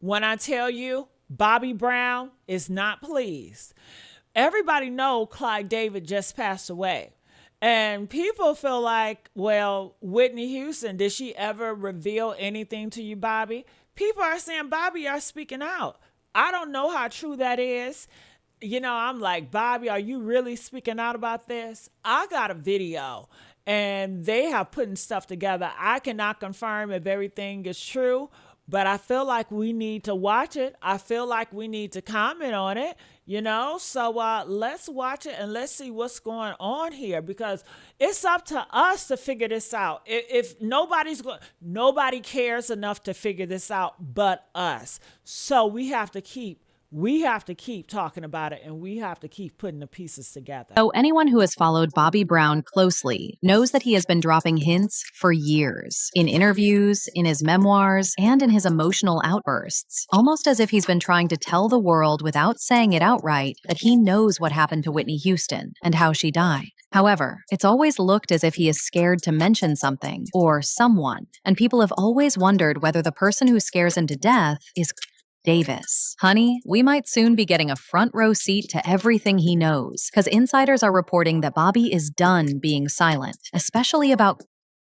when I tell you Bobby Brown is not pleased. Everybody know Clyde David just passed away. And people feel like, well, Whitney Houston, did she ever reveal anything to you, Bobby? People are saying Bobby are speaking out. I don't know how true that is. I'm like, Bobby, are you really speaking out about this? I got a video and they have putting stuff together. I cannot confirm if everything is true, but I feel like we need to watch it. I feel like we need to comment on it, So let's watch it and let's see what's going on here, because it's up to us to figure this out. If nobody cares enough to figure this out but us. So we have to keep talking about it, and we have to keep putting the pieces together. So anyone who has followed Bobby Brown closely knows that he has been dropping hints for years, in interviews, in his memoirs, and in his emotional outbursts, almost as if he's been trying to tell the world without saying it outright that he knows what happened to Whitney Houston and how she died. However, it's always looked as if he is scared to mention something or someone, and people have always wondered whether the person who scares him to death is Davis. Honey, we might soon be getting a front row seat to everything he knows, because insiders are reporting that Bobby is done being silent, especially about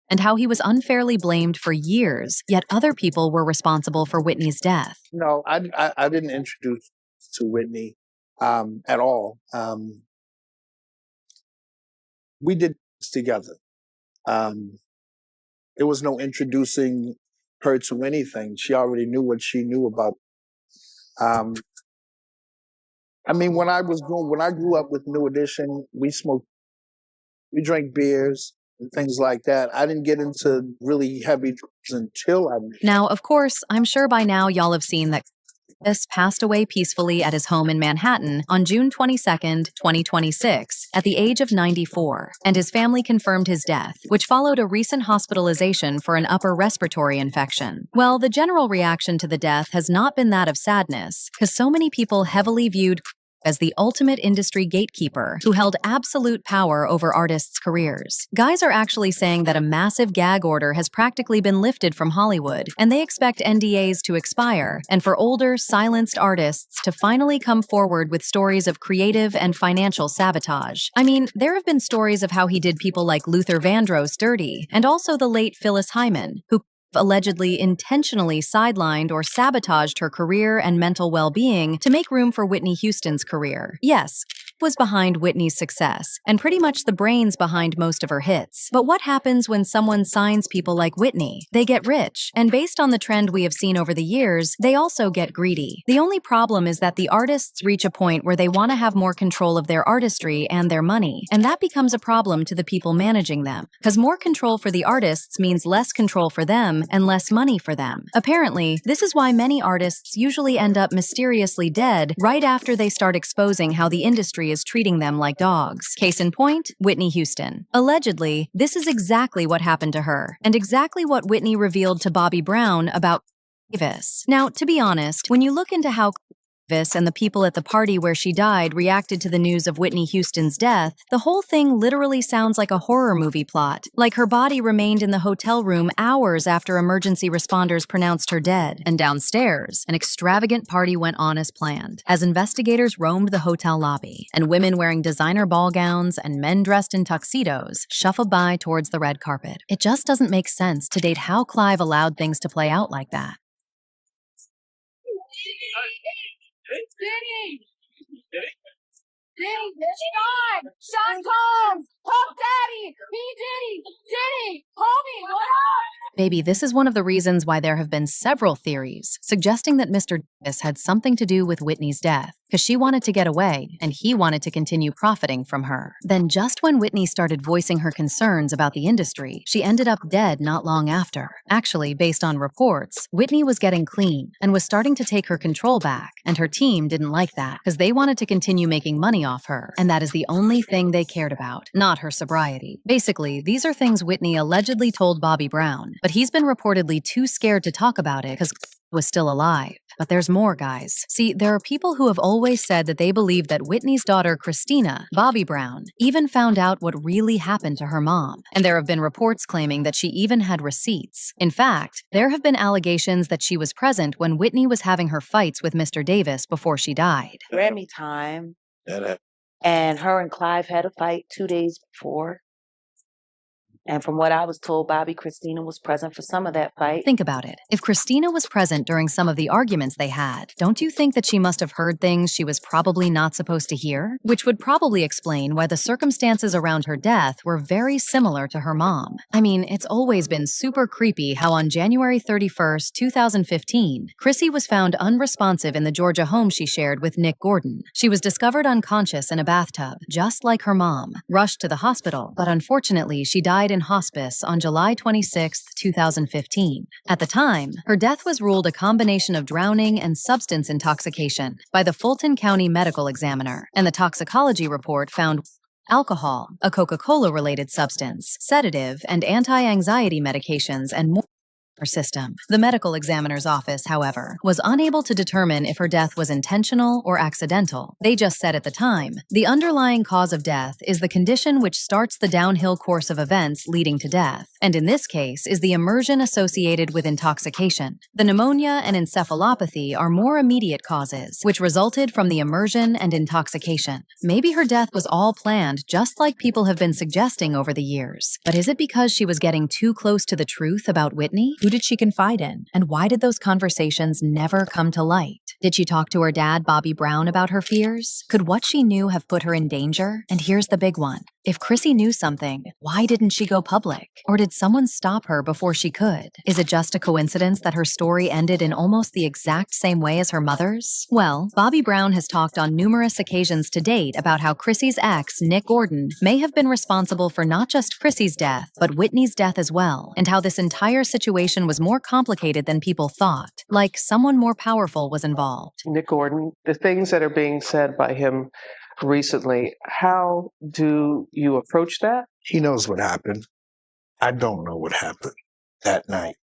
and how he was unfairly blamed for years, yet other people were responsible for Whitney's death. No, I didn't introduce to Whitney at all. We did this together. There was no introducing her to anything. She already knew what she knew about. When I grew up with New Edition, we drank beers and things like that. I didn't get into really heavy drugs until I met. Now, of course, I'm sure by now y'all have seen that Davis passed away peacefully at his home in Manhattan on June 22nd, 2026, at the age of 94, and his family confirmed his death, which followed a recent hospitalization for an upper respiratory infection. Well, the general reaction to the death has not been that of sadness, because so many people heavily viewed as the ultimate industry gatekeeper who held absolute power over artists' careers. Guys are actually saying that a massive gag order has practically been lifted from Hollywood, and they expect NDAs to expire, and for older, silenced artists to finally come forward with stories of creative and financial sabotage. There have been stories of how he did people like Luther Vandross dirty, and also the late Phyllis Hyman, who allegedly intentionally sidelined or sabotaged her career and mental well-being to make room for Whitney Houston's career. Yes, was behind Whitney's success, and pretty much the brains behind most of her hits. But what happens when someone signs people like Whitney? They get rich, and based on the trend we have seen over the years, they also get greedy. The only problem is that the artists reach a point where they want to have more control of their artistry and their money, and that becomes a problem to the people managing them, because more control for the artists means less control for them and less money for them. Apparently, this is why many artists usually end up mysteriously dead right after they start exposing how the industry is treating them like dogs. Case in point, Whitney Houston. Allegedly, this is exactly what happened to her, and exactly what Whitney revealed to Bobbi Brown about Davis. Now, to be honest, when you look into how Davis and the people at the party where she died reacted to the news of Whitney Houston's death, the whole thing literally sounds like a horror movie plot. Like her body remained in the hotel room hours after emergency responders pronounced her dead. And downstairs, an extravagant party went on as planned, as investigators roamed the hotel lobby, and women wearing designer ball gowns and men dressed in tuxedos shuffled by towards the red carpet. It just doesn't make sense to date how Clive allowed things to play out like that. Diddy! Sean! Sean Combs! Puff Daddy! P. Diddy! Homie, what up? Baby, this is one of the reasons why there have been several theories suggesting that Mr. Davis had something to do with Whitney's death, because she wanted to get away and he wanted to continue profiting from her. Then just when Whitney started voicing her concerns about the industry, she ended up dead not long after. Actually, based on reports, Whitney was getting clean and was starting to take her control back, and her team didn't like that because they wanted to continue making money off her, and that is the only thing they cared about, not her sobriety. Basically, these are things Whitney allegedly told Bobby Brown, but he's been reportedly too scared to talk about it because was still alive. But there's more, guys. See, there are people who have always said that they believe that Whitney's daughter, Kristina, Bobbi Brown, even found out what really happened to her mom. And there have been reports claiming that she even had receipts. In fact, there have been allegations that she was present when Whitney was having her fights with Mr. Davis before she died. Grammy time. And her and Clive had a fight 2 days before. And from what I was told, Bobbi Kristina was present for some of that fight. Think about it. If Kristina was present during some of the arguments they had, don't you think that she must have heard things she was probably not supposed to hear? Which would probably explain why the circumstances around her death were very similar to her mom. I mean, it's always been super creepy how on January 31st, 2015, Chrissy was found unresponsive in the Georgia home she shared with Nick Gordon. She was discovered unconscious in a bathtub, just like her mom, rushed to the hospital, but unfortunately she died in hospice on July 26, 2015. At the time, her death was ruled a combination of drowning and substance intoxication by the Fulton County Medical Examiner, and the toxicology report found alcohol, a Coca-Cola-related substance, sedative and anti-anxiety medications, and more. Her system. The medical examiner's office, however, was unable to determine if her death was intentional or accidental. They just said at the time, the underlying cause of death is the condition which starts the downhill course of events leading to death, and in this case is the immersion associated with intoxication. The pneumonia and encephalopathy are more immediate causes, which resulted from the immersion and intoxication. Maybe her death was all planned, just like people have been suggesting over the years. But is it because she was getting too close to the truth about Whitney? Who did she confide in? And why did those conversations never come to light? Did she talk to her dad, Bobby Brown, about her fears? Could what she knew have put her in danger? And here's the big one. If Chrissy knew something, why didn't she go public? Or did someone stop her before she could? Is it just a coincidence that her story ended in almost the exact same way as her mother's? Well, Bobby Brown has talked on numerous occasions to date about how Chrissy's ex, Nick Gordon, may have been responsible for not just Chrissy's death, but Whitney's death as well, and how this entire situation was more complicated than people thought, like someone more powerful was involved. Nick Gordon, the things that are being said by him recently, how do you approach that? He knows what happened. I don't know what happened that night,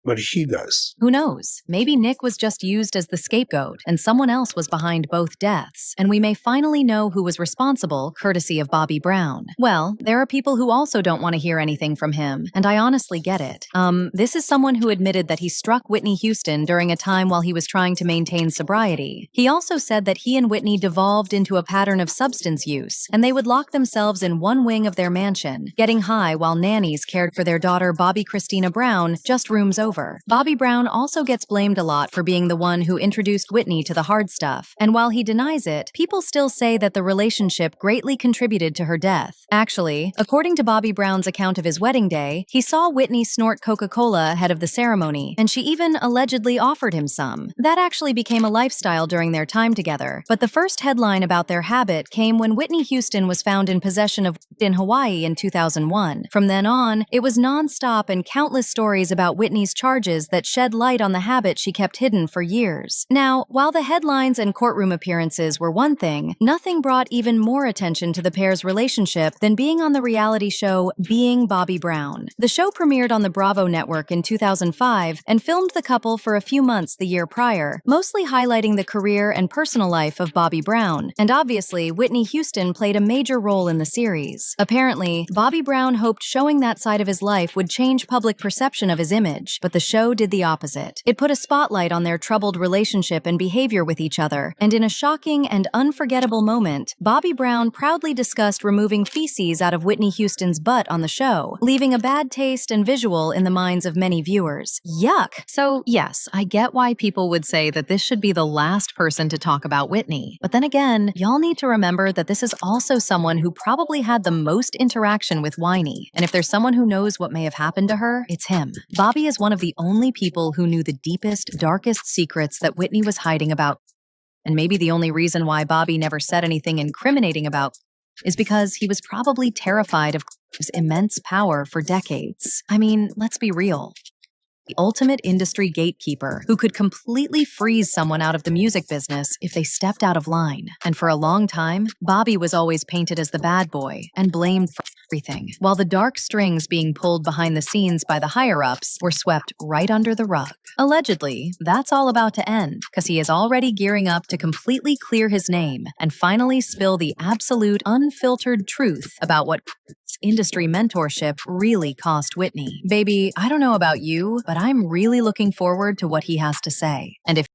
but he does. Who knows? Maybe Nick was just used as the scapegoat, and someone else was behind both deaths, and we may finally know who was responsible, courtesy of Bobby Brown. Well, there are people who also don't want to hear anything from him, and I honestly get it. This is someone who admitted that he struck Whitney Houston during a time while he was trying to maintain sobriety. He also said that he and Whitney devolved into a pattern of substance use, and they would lock themselves in one wing of their mansion, getting high while nannies cared for their daughter Bobbi Kristina Brown, just rooms over. Bobby Brown also gets blamed a lot for being the one who introduced Whitney to the hard stuff, and while he denies it, people still say that the relationship greatly contributed to her death. Actually, according to Bobby Brown's account of his wedding day, he saw Whitney snort Coca-Cola ahead of the ceremony, and she even allegedly offered him some. That actually became a lifestyle during their time together, but the first headline about their habit came when Whitney Houston was found in possession of in Hawaii in 2001. From then on, it was non-stop and countless stories about Whitney's charges that shed light on the habit she kept hidden for years. Now, while the headlines and courtroom appearances were one thing, nothing brought even more attention to the pair's relationship than being on the reality show Being Bobby Brown. The show premiered on the Bravo network in 2005 and filmed the couple for a few months the year prior, mostly highlighting the career and personal life of Bobby Brown. And obviously, Whitney Houston played a major role in the series. Apparently, Bobby Brown hoped showing that side of his life would change public perception of his image, but the show did the opposite. It put a spotlight on their troubled relationship and behavior with each other, and in a shocking and unforgettable moment, Bobby Brown proudly discussed removing feces out of Whitney Houston's butt on the show, leaving a bad taste and visual in the minds of many viewers. Yuck! So, yes, I get why people would say that this should be the last person to talk about Whitney, but then again, y'all need to remember that this is also someone who probably had the most interaction with Whitney, and if there's someone who knows what may have happened to her, it's him. Bobby is one of the only people who knew the deepest, darkest secrets that Whitney was hiding about. And maybe the only reason why Bobby never said anything incriminating about is because he was probably terrified of Clive's immense power for decades. I mean, let's be real. The ultimate industry gatekeeper who could completely freeze someone out of the music business if they stepped out of line. And for a long time, Bobby was always painted as the bad boy and blamed for everything, while the dark strings being pulled behind the scenes by the higher-ups were swept right under the rug. Allegedly, that's all about to end, because he is already gearing up to completely clear his name and finally spill the absolute, unfiltered truth about what industry mentorship really cost Whitney. Baby, I don't know about you, but I'm really looking forward to what he has to say. And if